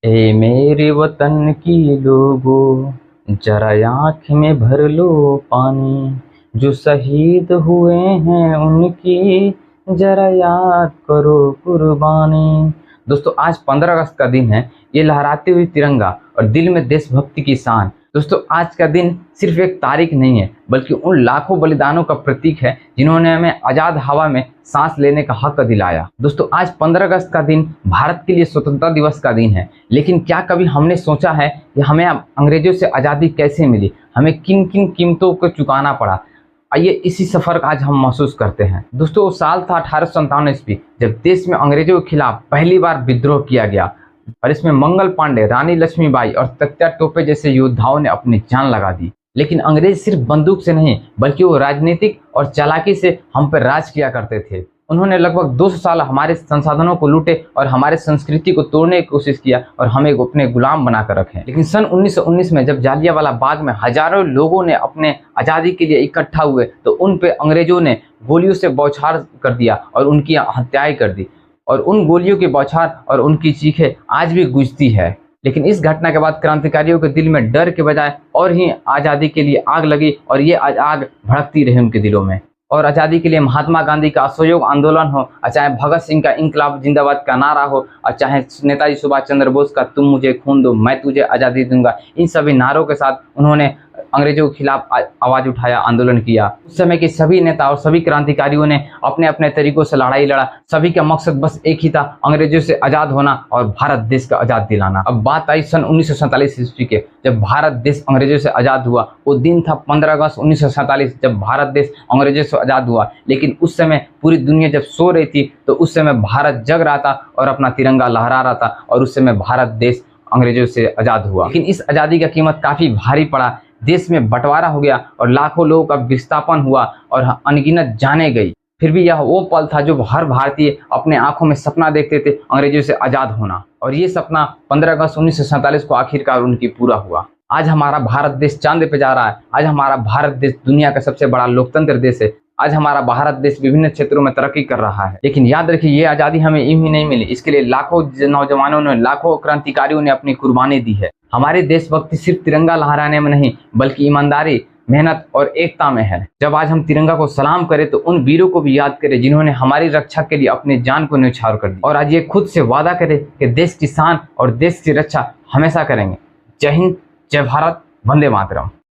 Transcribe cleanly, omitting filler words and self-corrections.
ए मेरे वतन की लोगों, जरा आँख में भर लो पानी। जो शहीद हुए हैं उनकी जरा याद करो कुर्बानी। दोस्तों, आज 15 अगस्त का दिन है। ये लहराती हुई तिरंगा और दिल में देशभक्ति की शान। दोस्तों, आज का दिन सिर्फ एक तारीख नहीं है, बल्कि उन लाखों बलिदानों का प्रतीक है जिन्होंने हमें आज़ाद हवा में सांस लेने का हक दिलाया। दोस्तों, आज 15 अगस्त का दिन भारत के लिए स्वतंत्रता दिवस का दिन है। लेकिन क्या कभी हमने सोचा है कि हमें अब अंग्रेजों से आज़ादी कैसे मिली, हमें किन किन कीमतों को चुकाना पड़ा? आइए इसी सफर का आज हम महसूस करते हैं। दोस्तों, वो साल था 1857 ईस्वी, जब देश में अंग्रेजों के खिलाफ पहली बार विद्रोह किया गया और इसमें मंगल पांडे, रानी लक्ष्मीबाई और तात्या टोपे जैसे योद्धाओं ने अपनी जान लगा दी। लेकिन अंग्रेज सिर्फ बंदूक से नहीं, बल्कि वो राजनीतिक और चालाकी से हम पर राज किया करते थे। उन्होंने लगभग 200 साल हमारे संसाधनों को लूटे और हमारे संस्कृति को तोड़ने की कोशिश किया और हमें अपने गुलाम बनाकर रखे। लेकिन सन 1919 में जब जालियांवाला बाग में हजारों लोगों ने अपने आज़ादी के लिए इकट्ठा हुए, तो उन पे अंग्रेजों ने गोलियों से बौछार कर दिया और उनकी हत्याएं कर दी। और उन गोलियों की बौछार और उनकी चीखें आज भी गूंजती है। लेकिन इस घटना के बाद क्रांतिकारियों के दिल में डर के बजाय और ही आज़ादी के लिए आग लगी और ये आग भड़कती रही उनके दिलों में। और आज़ादी के लिए महात्मा गांधी का असहयोग आंदोलन हो, और चाहे भगत सिंह का इंकलाब जिंदाबाद का नारा हो, और चाहे नेताजी सुभाष चंद्र बोस का तुम मुझे खून दो मैं तुझे आज़ादी दूंगा, इन सभी नारों के साथ उन्होंने अंग्रेजों के खिलाफ आवाज़ उठाया, आंदोलन किया। उस समय के सभी नेता और सभी क्रांतिकारियों ने अपने अपने तरीकों से लड़ाई लड़ा। सभी का मकसद बस एक ही था, अंग्रेजों से आज़ाद होना और भारत देश का आज़ाद दिलाना। अब बात आई सन 1947 ईस्वी के, जब भारत देश अंग्रेजों से आज़ाद हुआ। वो दिन था 15 अगस्त 1947, जब भारत देश अंग्रेजों से आज़ाद हुआ। लेकिन उस समय पूरी दुनिया जब सो रही थी, तो उस समय भारत जग रहा था और अपना तिरंगा लहरा रहा था, और उस समय भारत देश अंग्रेजों से आज़ाद हुआ। लेकिन इस आज़ादी का कीमत काफ़ी भारी पड़ा। देश में बंटवारा हो गया और लाखों लोगों का विस्थापन हुआ और अनगिनत जाने गई। फिर भी यह वो पल था जो हर भारतीय अपने आंखों में सपना देखते थे, अंग्रेजों से आज़ाद होना। और ये सपना 15 अगस्त 1947 को आखिरकार उनकी पूरा हुआ। आज हमारा भारत देश चांद पे जा रहा है। आज हमारा भारत देश दुनिया का सबसे बड़ा लोकतंत्र देश है। आज हमारा भारत देश विभिन्न क्षेत्रों में तरक्की कर रहा है। लेकिन याद रखिए, ये आज़ादी हमें यूं ही नहीं मिली। इसके लिए लाखों नौजवानों ने, लाखों क्रांतिकारियों ने अपनी कुर्बानी दी है। हमारी देशभक्ति सिर्फ तिरंगा लहराने में नहीं, बल्कि ईमानदारी, मेहनत और एकता में है। जब आज हम तिरंगा को सलाम करें, तो उन वीरों को भी याद करें जिन्होंने हमारी रक्षा के लिए अपनी जान को न्यौछावर कर दी। और आज ये खुद से वादा करें कि देश की शान और देश की रक्षा हमेशा करेंगे। जय हिंद, जय भारत, वंदे मातरम।